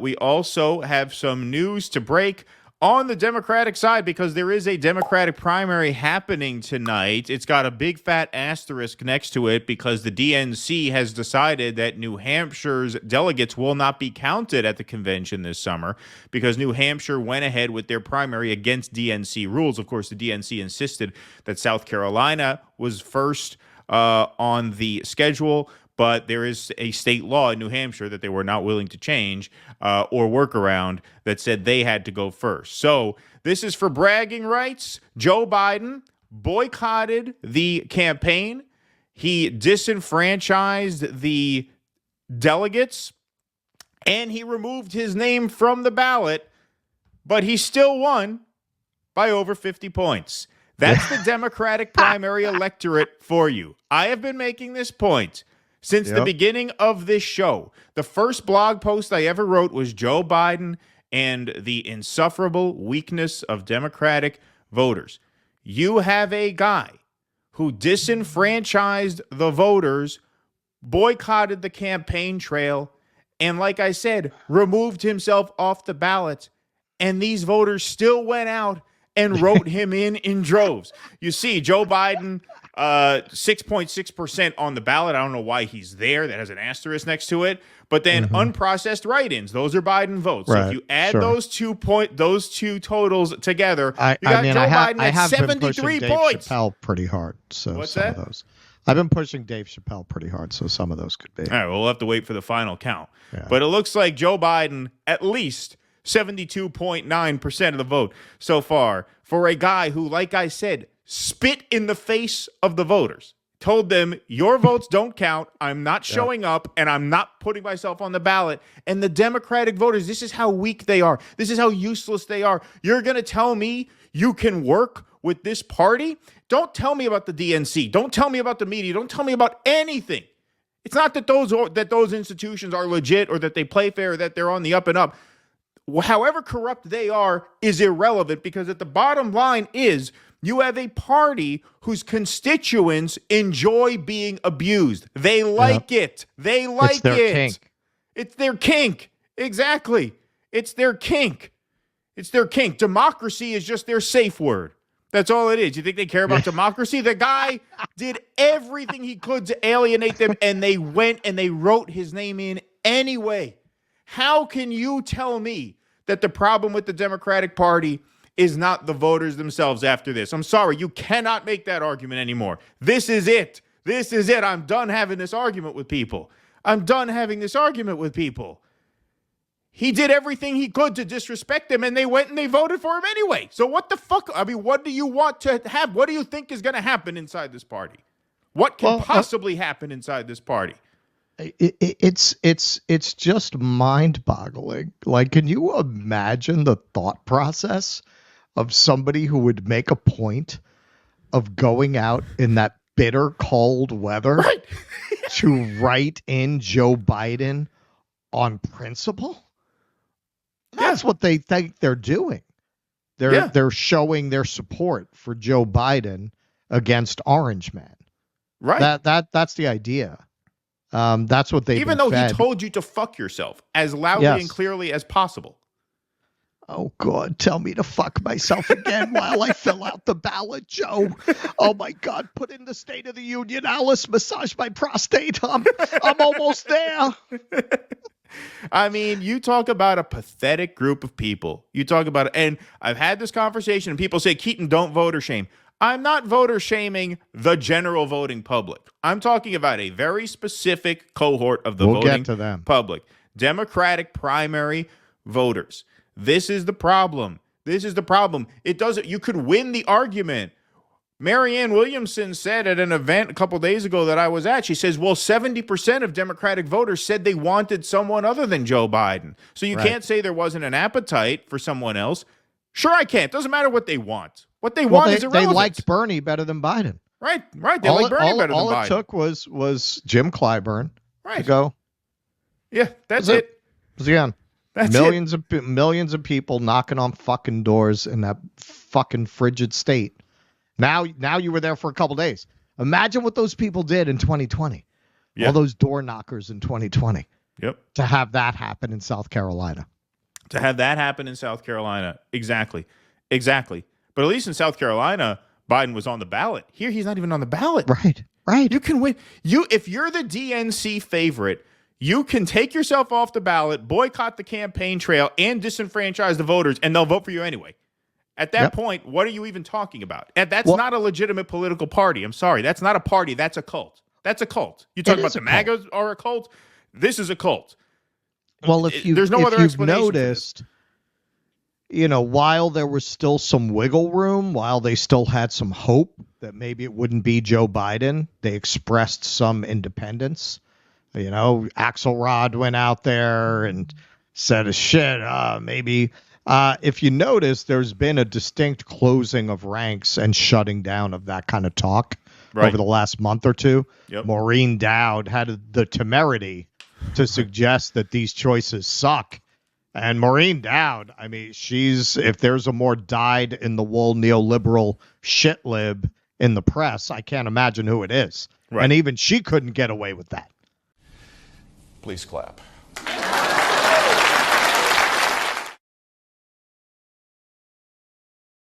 We also have some news to break on the Democratic side because there is a Democratic primary happening tonight. It's got a big fat asterisk next to it because the DNC has decided that New Hampshire's delegates will not be counted at the convention this summer because New Hampshire went ahead with their primary against DNC rules. Of course, the DNC insisted that South Carolina was first on the schedule, but there is a state law in New Hampshire that they were not willing to change or work around that said they had to go first. So this is for bragging rights. Joe Biden boycotted the campaign. He disenfranchised the delegates, and he removed his name from the ballot, but he still won by over 50 points. That's the Democratic primary electorate for you. I have been making this point since the beginning of this show. The first blog post I ever wrote was Joe Biden and the insufferable weakness of Democratic voters. You have a guy who disenfranchised the voters, boycotted the campaign trail, and like I said, removed himself off the ballot. And these voters still went out and wrote him in droves. You see, Joe Biden, 6.6% on the ballot. I don't know why he's there. That has an asterisk next to it. But then unprocessed write-ins, those are Biden votes. Right. So if you add those two totals together, you got Joe Biden at 73 points. Dave Chappelle pretty hard. So what's some that? Of those. I've been pushing Dave Chappelle pretty hard, so some of those could be. All right, well, we'll have to wait for the final count. Yeah. But it looks like Joe Biden at least 72.9% of the vote so far for a guy who, like I said, spit in the face of the voters, told them, your votes don't count, I'm not showing up, and I'm not putting myself on the ballot. And the Democratic voters, this is how weak they are. This is how useless they are. You're going to tell me you can work with this party? Don't tell me about the DNC. Don't tell me about the media. Don't tell me about anything. It's not that those institutions are legit or that they play fair or that they're on the up and up. However corrupt they are is irrelevant because at the bottom line is you have a party whose constituents enjoy being abused. They like it. They like it's their it. Kink. It's their kink. Exactly. It's their kink. It's their kink. Democracy is just their safe word. That's all it is. You think they care about democracy? The guy did everything he could to alienate them, and they went and they wrote his name in anyway. How can you tell me that the problem with the Democratic Party is not the voters themselves after this? I'm sorry, you cannot make that argument anymore. This is it. This is it. I'm done having this argument with people. He did everything he could to disrespect them, and they went and they voted for him anyway. So what the fuck? I mean, what do you want to have? What do you think is going to happen inside this party? What can possibly happen inside this party? It's just mind-boggling. Like, can you imagine the thought process of somebody who would make a point of going out in that bitter cold weather to write in Joe Biden on principle? That's what they think they're doing. They're showing their support for Joe Biden against Orange Man. Right. That's the idea. That's what they even though he told you to fuck yourself as loudly and clearly as possible. Oh, God, tell me to fuck myself again while I fill out the ballot, Joe. Oh, my God, put in the State of the Union. Alice, massage my prostate. I'm almost there. I mean, you talk about a pathetic group of people. You talk about it, and I've had this conversation, and people say, Keaton, don't voter shame. I'm not voter shaming the general voting public. I'm talking about a very specific cohort of the voting public. Democratic primary voters. This is the problem. It doesn't. You could win the argument. Marianne Williamson said at an event a couple days ago that I was at, she says, well, 70% of Democratic voters said they wanted someone other than Joe Biden. So you can't say there wasn't an appetite for someone else. Sure, I can't. Doesn't matter what they want. What they want is irrelevant. They liked Bernie better than Biden. Right. They like Bernie better than Biden. All it took was Jim Clyburn to go. Yeah, that's it. Again, millions of people knocking on fucking doors in that fucking frigid state. Now you were there for a couple days. Imagine what those people did in 2020. Yeah. All those door knockers in 2020. Yep. to have that happen in South Carolina. To have that happen in South Carolina. Exactly. But at least in South Carolina, Biden was on the ballot. Here, he's not even on the ballot. Right. You can win. If you're the DNC favorite, you can take yourself off the ballot, boycott the campaign trail, and disenfranchise the voters, and they'll vote for you anyway. At that point, what are you even talking about? And that's not a legitimate political party. I'm sorry. That's not a party. That's a cult. That's a cult. You talk about the MAGAs are a cult. This is a cult. Well, there's no other explanation noticed, while there was still some wiggle room, while they still had some hope that maybe it wouldn't be Joe Biden, they expressed some independence. Axelrod went out there and said, maybe. If you notice, there's been a distinct closing of ranks and shutting down of that kind of talk over the last month or two. Yep. Maureen Dowd had the temerity to suggest that these choices suck. And Maureen Dowd, I mean, if there's a more dyed-in-the-wool neoliberal shitlib in the press, I can't imagine who it is. Right. And even she couldn't get away with that. Please clap.